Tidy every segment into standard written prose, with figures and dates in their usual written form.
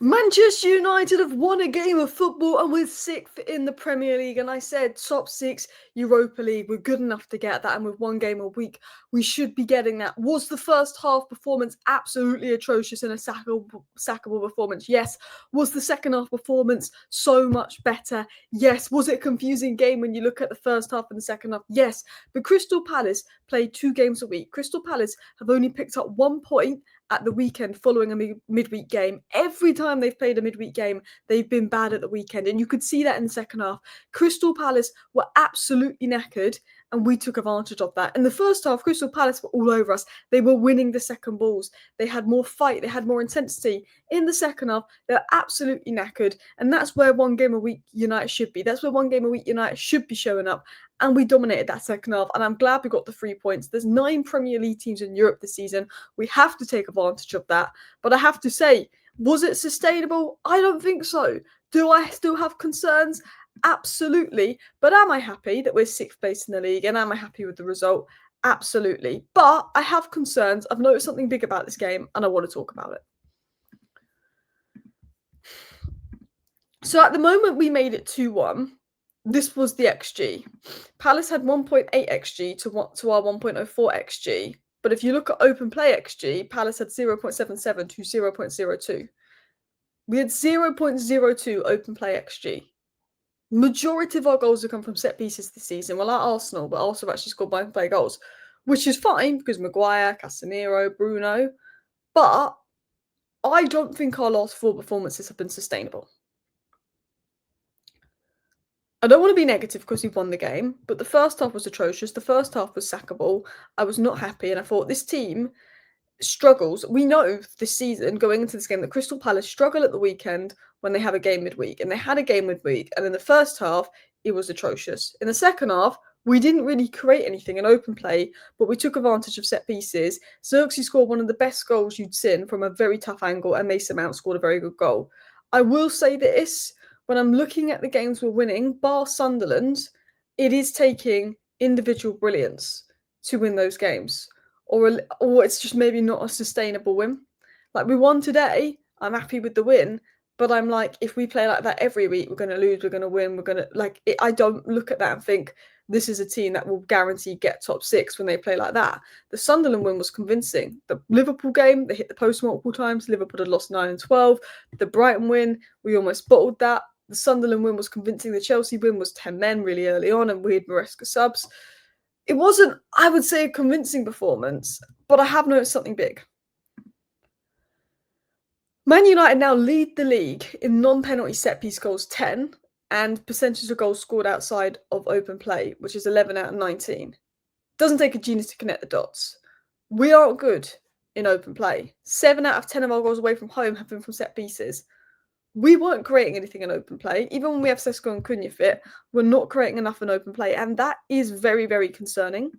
Manchester United have won a game of football and we're 6th in the Premier League. And I said top 6 Europa League. We're good enough to get that. And with one game a week, we should be getting that. Was the first half performance absolutely atrocious and a sackable performance? Yes. Was the second half performance so much better? Yes. Was it a confusing game when you look at the first half and the second half? Yes. But Crystal Palace played 2 games a week. Crystal Palace have only picked up 1 point at the weekend following a midweek game. Every time they've played a midweek game, they've been bad at the weekend. And you could see that in the second half. Crystal Palace were absolutely knackered and we took advantage of that. In the first half, Crystal Palace were all over us. They were winning the second balls. They had more fight. They had more intensity. In the second half, they're absolutely knackered. And that's where one game a week United should be. That's where one game a week United should be showing up. And we dominated that second half. And I'm glad we got the 3 points. There's 9 Premier League teams in Europe this season. We have to take advantage of that. But I have to say, was it sustainable? I don't think so. Do I still have concerns? Absolutely. But am I happy that we're 6th place in the league? And am I happy with the result? Absolutely. But I have concerns. I've noticed something big about this game and I want to talk about it. So at the moment we made it 2-1. This was the XG. Palace had 1.8 XG to our 1.04 XG. But if you look at open play XG, Palace had 0.77 to 0.02. We had 0.02 open play XG. Majority of our goals have come from set pieces this season. We're like Arsenal, but also have actually scored by play goals, which is fine because Maguire, Casemiro, Bruno. But I don't think our last 4 performances have been sustainable. I don't want to be negative because we won the game, but the first half was atrocious. The first half was sackable. I was not happy, and I thought this team struggles. We know this season, going into this game, that Crystal Palace struggle at the weekend when they have a game midweek, and they had a game midweek, and in the first half, it was atrocious. In the second half, we didn't really create anything in open play, but we took advantage of set pieces. Zirkzee scored one of the best goals you'd seen from a very tough angle, and Mason Mount scored a very good goal. I will say this, when I'm looking at the games we're winning, bar Sunderland, it is taking individual brilliance to win those games. Or it's just maybe not a sustainable win. Like we won today, I'm happy with the win, but I'm like, if we play like that every week, we're going to lose, we're going to win, we're going to like. I don't look at that and think this is a team that will guarantee get top 6 when they play like that. The Sunderland win was convincing. The Liverpool game, they hit the post multiple times. Liverpool had lost 9 and 12. The Brighton win, we almost bottled that. The Sunderland win was convincing. The Chelsea win was 10 men really early on and weird Maresca subs. It wasn't, I would say, a convincing performance, but I have noticed something big. Man United now lead the league in non-penalty set-piece goals 10 and percentage of goals scored outside of open play, which is 11 out of 19. Doesn't take a genius to connect the dots. We aren't good in open play. 7 out of 10 of our goals away from home have been from set pieces. We weren't creating anything in open play. Even when we have Sesko and Cunha fit, we're not creating enough in open play. And that is very, very concerning.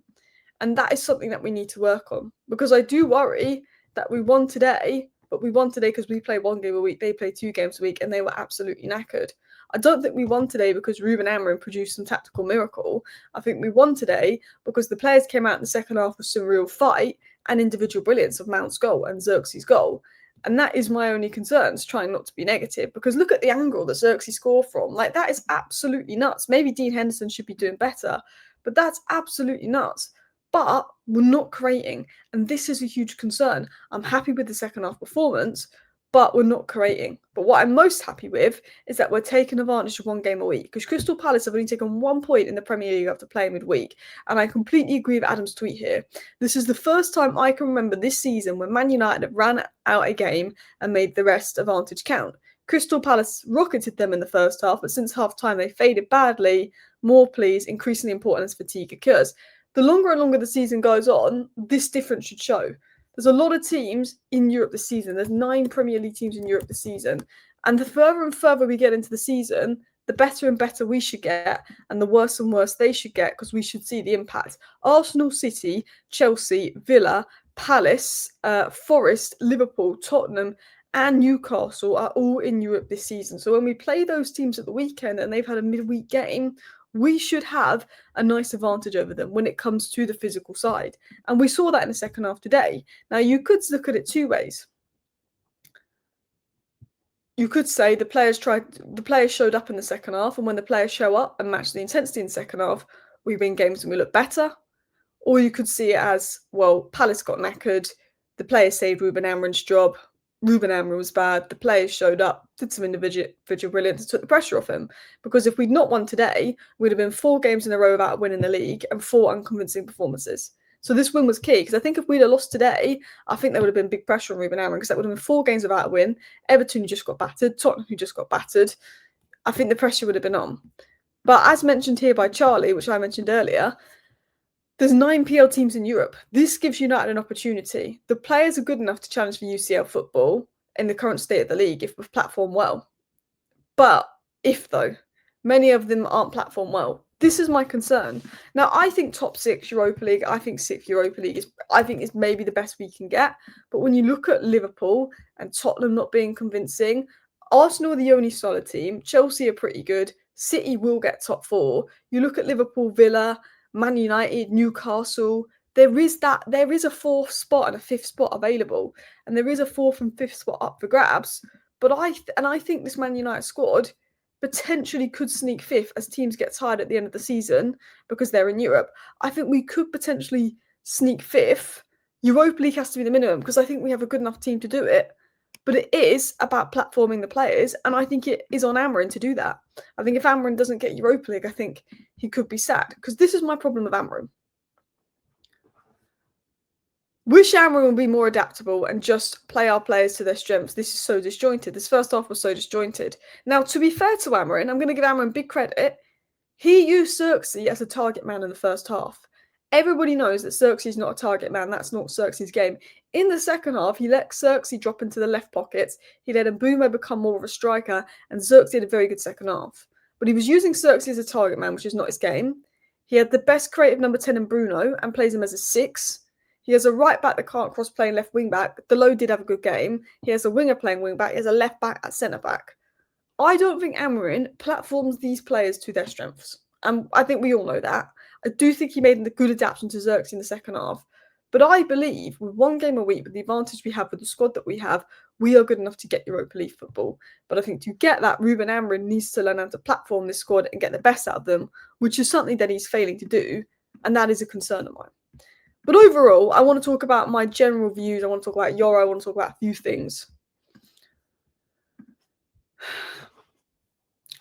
And that is something that we need to work on. Because I do worry that we won today, but we won today because we play 1 game a week. They play 2 games a week and they were absolutely knackered. I don't think we won today because Ruben Amorim produced some tactical miracle. I think we won today because the players came out in the second half with some real fight and individual brilliance of Mount's goal and Zirkzee's goal. And that is my only concerns, trying not to be negative, because look at the angle that Zirkzee scored from. Like, that is absolutely nuts. Maybe Dean Henderson should be doing better, but that's absolutely nuts. But we're not creating, and this is a huge concern. I'm happy with the second half performance, but we're not creating. But what I'm most happy with is that we're taking advantage of 1 game a week, because Crystal Palace have only taken 1 point in the Premier League after playing midweek. And I completely agree with Adam's tweet here. This is the first time I can remember this season when Man United have ran out a game and made the rest advantage count. Crystal Palace rocketed them in the first half, but since half time they faded badly. More please, increasingly important as fatigue occurs. The longer and longer the season goes on, this difference should show. There's a lot of teams in Europe this season. There's 9 Premier League teams in Europe this season. And the further and further we get into the season, the better and better we should get, and the worse and worse they should get, because we should see the impact. Arsenal, City, Chelsea, Villa, Palace, Forest, Liverpool, Tottenham, and Newcastle are all in Europe this season. So when we play those teams at the weekend and they've had a midweek game, we should have a nice advantage over them when it comes to the physical side. And we saw that in the second half today. Now, you could look at it 2 ways. you could say the players showed up in the second half, and when the players show up and match the intensity in the second half, we win games and we look better. Or you could see it as, well, Palace got knackered, the players saved Ruben Amorim's job, Ruben Amorim was bad, the players showed up, did some individual brilliance, and took the pressure off him. Because if we'd not won today, we'd have been 4 games in a row without winning the league and 4 unconvincing performances. So this win was key, because I think if we'd have lost today, I think there would have been big pressure on Ruben Amorim, because that would have been 4 games without a win, Everton who just got battered, Tottenham who just got battered. I think the pressure would have been on. But as mentioned here by Charlie, which I mentioned earlier, there's 9 PL teams in Europe. This gives United an opportunity. The players are good enough to challenge for UCL football in the current state of the league if we platform well. But though, many of them aren't platformed well. This is my concern. Now, I think top 6 Europa League, I think 6th Europa League is maybe the best we can get. But when you look at Liverpool and Tottenham not being convincing, Arsenal are the only solid team. Chelsea are pretty good. City will get top 4. You look at Liverpool, Villa, Man United, Newcastle. There is a 4th spot and a 5th spot available, and there is a 4th and 5th spot up for grabs. But I think this Man United squad potentially could sneak 5th as teams get tired at the end of the season because they're in Europe. I think we could potentially sneak 5th. Europa League has to be the minimum because I think we have a good enough team to do it. But it is about platforming the players, and I think it is on Amorim to do that. I think if Amorim doesn't get Europa League, I think he could be sad, because this is my problem with Amorim. Wish Amorim would be more adaptable and just play our players to their strengths. This is so disjointed. This first half was so disjointed. Now, to be fair to Amorim, I'm going to give Amorim big credit. He used Zirkzee as a target man in the first half. Everybody knows that Zirkzee is not a target man. That's not Zirkzee's game. In the second half, he let Zirkzee drop into the left pockets. He let Mbeumo become more of a striker, and Zirkzee had a very good second half. But he was using Zirkzee as a target man, which is not his game. He had the best creative number 10 in Bruno and plays him as a 6. He has a right back that can't cross playing left wing back. Delo did have a good game. He has a winger playing wing back. He has a left back at centre back. I don't think Amorim platforms these players to their strengths. And I think we all know that. I do think he made a good adaptation to Zirkzee in the second half. But I believe with 1 game a week, with the advantage we have with the squad that we have, we are good enough to get Europa League football. But I think to get that, Ruben Amorim needs to learn how to platform this squad and get the best out of them, which is something that he's failing to do. And that is a concern of mine. But overall, I want to talk about my general views. I want to talk about Euro. I want to talk about a few things.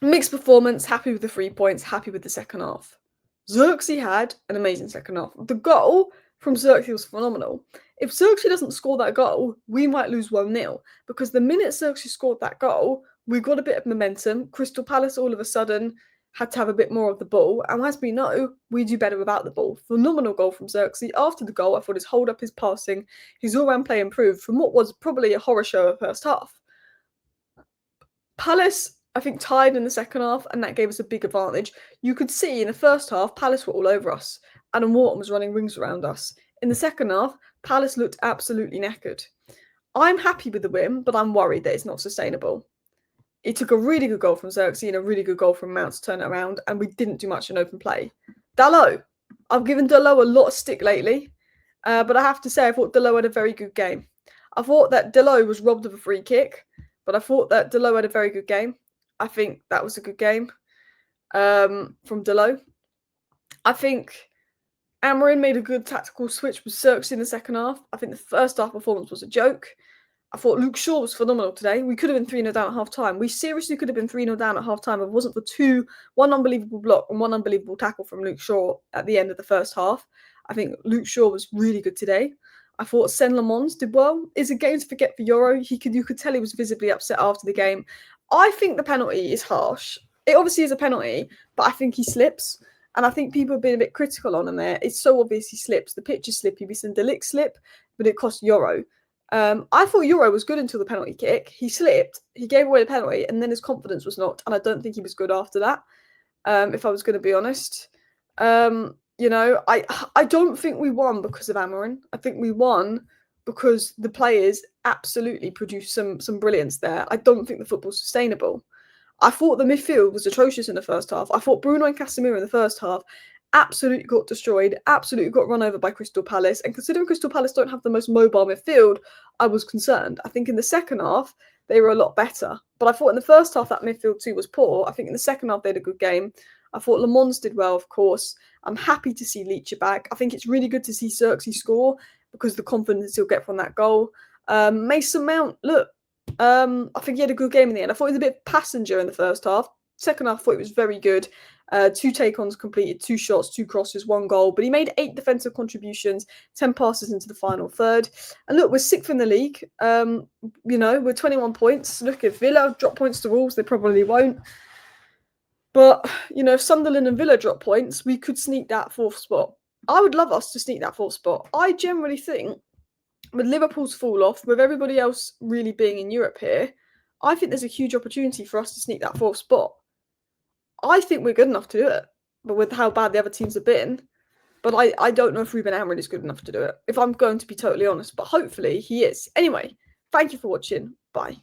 Mixed performance, happy with the 3 points, happy with the second half. Zirkzee had an amazing second half. The goal from Zirkzee was phenomenal. If Zirkzee doesn't score that goal, we might lose 1-0. Because the minute Zirkzee scored that goal, we got a bit of momentum. Crystal Palace all of a sudden had to have a bit more of the ball. And as we know, we do better without the ball. Phenomenal goal from Zirkzee. After the goal, I thought his hold-up, his passing, his all-round play improved from what was probably a horror show of first half. Palace, I think, tied in the second half, and that gave us a big advantage. You could see in the first half, Palace were all over us. Adam Wharton was running rings around us. In the second half, Palace looked absolutely knackered. I'm happy with the win, but I'm worried that it's not sustainable. It took a really good goal from Zirkzee and a really good goal from Mount to turn it around, and we didn't do much in open play. Dalot. I've given Dalot a lot of stick lately, but I have to say I thought Dalot had a very good game. I thought that Dalot was robbed of a free kick, but I thought that Dalot had a very good game. I think that was a good game from Dalot. I think Amorim made a good tactical switch with Zirkzee in the second half. I think the first half performance was a joke. I thought Luke Shaw was phenomenal today. We could have been 3-0 down at half-time. We seriously could have been 3-0 down at half-time if it wasn't for one unbelievable block and one unbelievable tackle from Luke Shaw at the end of the first half. I think Luke Shaw was really good today. I thought Sen Lamons did well. It's a game to forget for Euro. You could tell he was visibly upset after the game. I think the penalty is harsh. It obviously is a penalty, but I think he slips. And I think people have been a bit critical on him there. It's so obvious he slips. The pitch is slippy. We seen De Ligt slip, but it cost Euro. I thought Euro was good until the penalty kick. He slipped, he gave away the penalty, and then his confidence was knocked. And I don't think he was good after that, if I was going to be honest. I don't think we won because of Amorim. I think we won because the players absolutely produced some brilliance there. I don't think the football's sustainable. I thought the midfield was atrocious in the first half. I thought Bruno and Casemiro in the first half absolutely got destroyed, absolutely got run over by Crystal Palace. And considering Crystal Palace don't have the most mobile midfield, I was concerned. I think in the second half, they were a lot better. But I thought in the first half that midfield two was poor. I think in the second half they had a good game. I thought Le Mans did well, of course. I'm happy to see Leach back. I think it's really good to see Zirkzee score because the confidence he'll get from that goal. Mason Mount, look, I think he had a good game in the end. I thought he was a bit passenger in the first half. Second half, I thought it was very good. 2 take-ons completed, 2 shots, 2 crosses, 1 goal. But he made 8 defensive contributions, 10 passes into the final third. And look, we're 6th in the league. We're 21 points. Look, if Villa drop points to Wolves, they probably won't. But, if Sunderland and Villa drop points, we could sneak that 4th spot. I would love us to sneak that 4th spot. I generally think, with Liverpool's fall off, with everybody else really being in Europe here, I think there's a huge opportunity for us to sneak that 4th spot. I think we're good enough to do it, but with how bad the other teams have been. But I don't know if Ruben Amorim is good enough to do it, if I'm going to be totally honest. But hopefully he is. Anyway, thank you for watching. Bye.